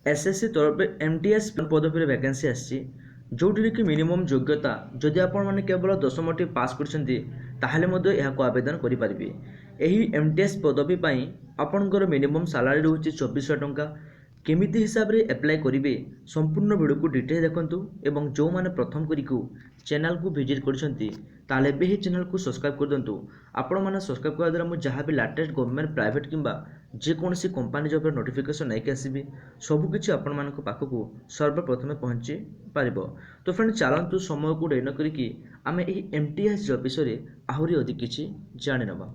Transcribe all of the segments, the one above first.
SSC तरफ MTS पदवी vacancy आसी जोटी कि मिनिमम योग्यता जदि आपण मैंने केवल 10टी पास कर आवेदन करेंगे। यही एमटीएस पदवी आपंकर मिनिमम सालारी रोचे 2400 टंका। केमिति हिसाब रे अप्लाई करेंगे संपूर्ण वीडियो को डिटेल देखंतु एवं जो माने प्रथम करिकु चैनल को विजिट करछंती ताले बे ही चैनल को सब्सक्राइब कर दंतु। आपण माने सब्सक्राइब कर द्वारा मु जहां भी लेटेस्ट गवर्नमेंट प्राइवेट किंबा जे कोनसी कंपनी जॉब रे नोटिफिकेशन नै के आसीबी सब किछि आपण मानक पाखकु सर्वप्रथम पहुंची पारिबो। तो फ्रेंड चलंतु समय को डेन करिकि आमे एही एमटीएस जॉब विषय आहुरी अधिक किछि जानि नबा।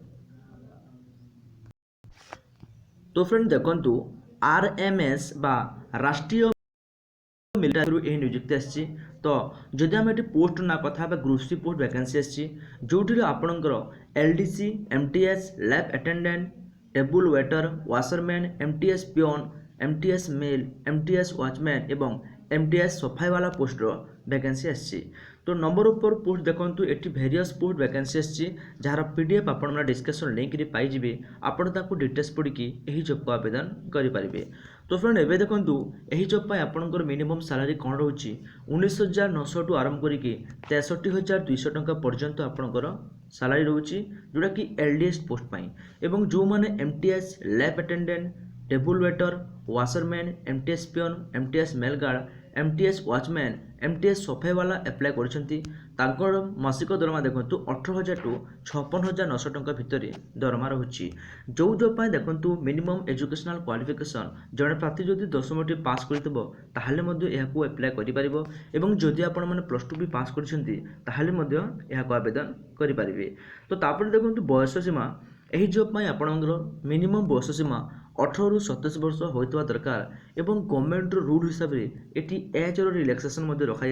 तो फ्रेंड देखंतु आरएमएस बा राष्ट्रीय मिलिटारी नियुक्ति आसी। तो जदि आम ये पोस्ट ना कथा ग्रुप सी पोस्ट वैकेंसी आसी जो आपणकर LDC MTS lab attendant table waiter washerman MTS peon MTS mail MTS watchman एवं एमटीएस सफाई वाला पोस्ट वैकेंसी आसी। तो नंबर ऊपर पोस्ट देखो ये भेरियस पोस्ट वैकेंसी आसी जार पीडीएफ आप डिस्क्रिप्शन लिंक रे पाइबे आपड़ डिटेल्स पढ़ी यही जॉब को आवेदन करेंगे। तो फ्रेंड एवं देखो यही जॉब आपंकर मिनिमम सालारी कौन रोचे 19,900 टू आरंभ करके 63,200 टंका पर्यंत आपंकर सालारी रोचे जोटा कि एलडीएस पोस्ट पाई एवं जो माने MTS lab attendant table waiter washerman MTS peon MTS mail guard MTS watchman MTS सफाई वाला अप्लाई कर मासिक दरमा देखो 18,000 टू 56,900 टंका भितर दरमा रोचे। जो जॉब देखो मिनिमम एजुकेशनल क्वालिफिकेशन जड़े प्रार्थी जदि 10टी पास कर अप्लाई करें जदि आपण मैंने +2 भी पास कर आवेदन करेंगे। तो तापर देखो बयस सीमा यही जॉब आपंकर मिनिमम बयस सीमा 18 ରୁ 27 वर्ष होता दरकार एवं गवर्नमेंट रूल हिसाब से ये एज रिलैक्सेशन रखा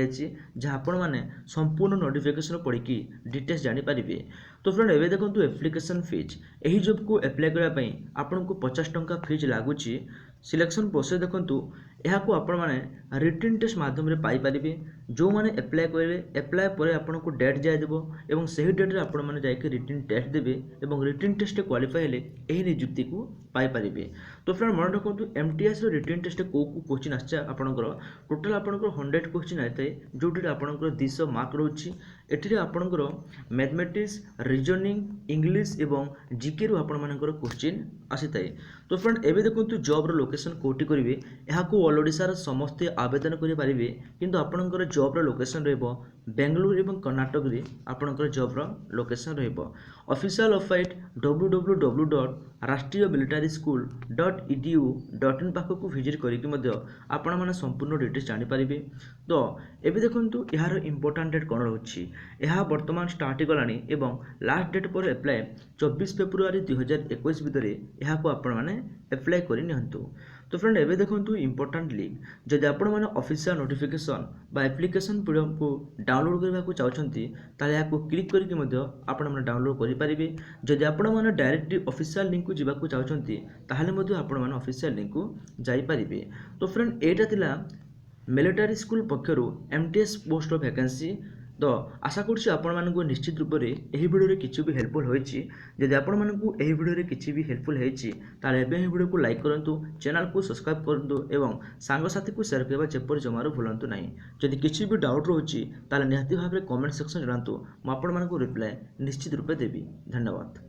जहाँ आपण मैंने संपूर्ण नोटिफिकेशन पढ़ी डिटेल्स जानीपारे। तो फ्रेंड एवं देखो एप्लिकेशन फीस यही जॉब को अप्लाई करने आपन को 50 टंका फीस लगुच। सिलेक्शन प्रोसेस देखो यहाँ को आपण मैंने रिटन टेस्ट माध्यम पाइपर जो मैंने अप्लाई करेंगे अप्लाई पर आपन को डेट जादेव और से डेट्रे आपण मैंने जाकि रिटन टेस्ट देवे और रिटन टेस्ट क्वालिफाई हेले यही नियुक्ति को पाइपर। तो फ्रेंड मन रखु एमटीएस रिटन टेस्ट को क्वेश्चन आसे आपंकर टोटाल आपंकर 100 क्वेश्चन आए थे जोटी आपंकर 200 मार्क रोचे। एठी आपंकर मैथमेटिक्स रीजनिंग इंग्लिश एवं जीके रू आपण मानकर क्वेश्चन आसी थाए। तो फ्रेंड एवं देखो जॉब लोकेशन कोटी करेंगे यहाँ ऑल ओडिशार समस्ते आवेदन करेंगे किंतु आपंकर जॉब लोकेशन रहिबो बेंगलुरु एवं कर्नाटक रे आपंकर जॉब लोकेशन रहिबो। ऑफिशियल वेबसाइट www.rashtriyamilitarischool.edu.in पाखक विजिट करके आपण मैंने संपूर्ण डिटेल्स जानीपारे। तो एवं देखो यार इंपोर्टाट डेट कौन रोचे यह बर्तमान स्टार्ट होगलानी एवं लास्ट डेट पर अप्लाई 24 फेब्रुआरी 2021 भितर यहाँ आपण मैंने अप्लाई करनी। तो फ्रेंड एवं देखो इंपोर्टाट लिंक जदि आपण मैंने ऑफिशियल नोटिफिकेशन बा एप्लिकेशन पीडीएफ को डाउनलोड करने को चाहते ताको क्लिक करके आपण मैंने डाउनलोड करेंगे। जदि आपण मैंने डायरेक्टली ऑफिशियल लिंक को जावाक चाहते आपण मैंने ऑफिशियल लिंक को जाइपारे। तो फ्रेंड एटा मिलिटारी स्कूल पक्षर एमटीएस पोस्ट वैकेंसी। तो आशा करुँच आपण मानक निश्चित रूप से यही वीडियो किसी भी हेल्पफुल होती। जदि आपण मानक यही वीडियो किसी भी हेल्पफुल होती वीडियो को लाइक करूँ चैनल को सब्सक्राइब करूँ और सांगसाथी को शेयर करवा जेपर जमार भूलु ना। जदि किसी भी डाउट रोचे निहाती भाव में कमेंट सेक्शन जनातु मुझे रिप्लाय निश्चित रूप देवी। धन्यवाद।